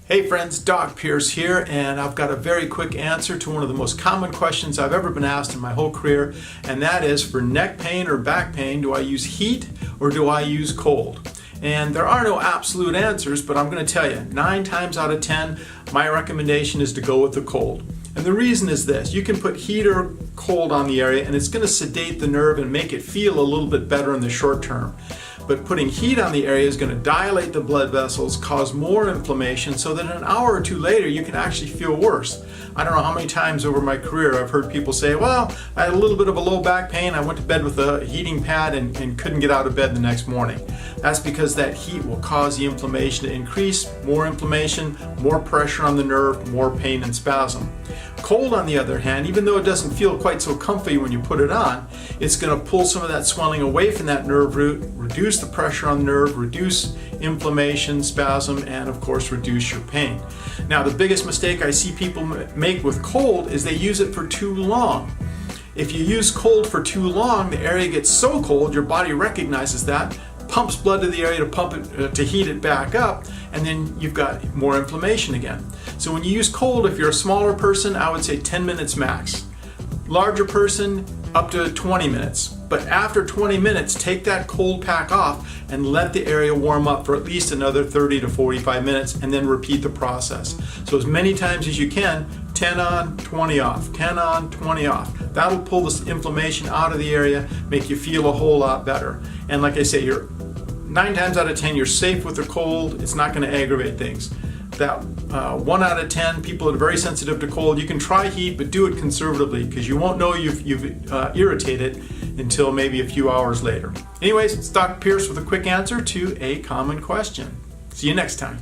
Hey friends, Doc Pierce here, and I've got a very quick answer to one of the most common questions I've ever been asked in my whole career, and that is for neck pain or back pain, do I use heat or do I use cold? And there are no absolute answers, but I'm going to tell you, 9 times out of 10, my recommendation is to go with the cold. And the reason is this: you can put heat or cold on the area and it's going to sedate the nerve and make it feel a little bit better in the short term. But putting heat on the area is going to dilate the blood vessels, cause more inflammation, so that an hour or two later you can actually feel worse. I don't know how many times over my career I've heard people say, well, I had a little bit of a low back pain, I went to bed with a heating pad and couldn't get out of bed the next morning. That's because that heat will cause the inflammation to increase, more inflammation, more pressure on the nerve, more pain and spasm. Cold, on the other hand, even though it doesn't feel quite so comfy when you put it on, it's going to pull some of that swelling away from that nerve root, reduce the pressure on the nerve, reduce inflammation, spasm, and of course reduce your pain. Now, the biggest mistake I see people make with cold is they use it for too long. If you use cold for too long, the area gets so cold, your body recognizes that, pumps blood to the area to pump it to heat it back up, and then you've got more inflammation again. So when you use cold, if you're a smaller person, I would say 10 minutes max. Larger person, up to 20 minutes. But after 20 minutes, take that cold pack off and let the area warm up for at least another 30 to 45 minutes, and then repeat the process. So as many times as you can, 10 on, 20 off, 10 on, 20 off. That'll pull this inflammation out of the area, make you feel a whole lot better. And like I say, you're 9 times out of 10, you're safe with the cold. It's not going to aggravate things. That 1 out of 10 people are very sensitive to cold. You can try heat, but do it conservatively, because you won't know you've irritated until maybe a few hours later. Anyways, it's Dr. Pierce with a quick answer to a common question. See you next time.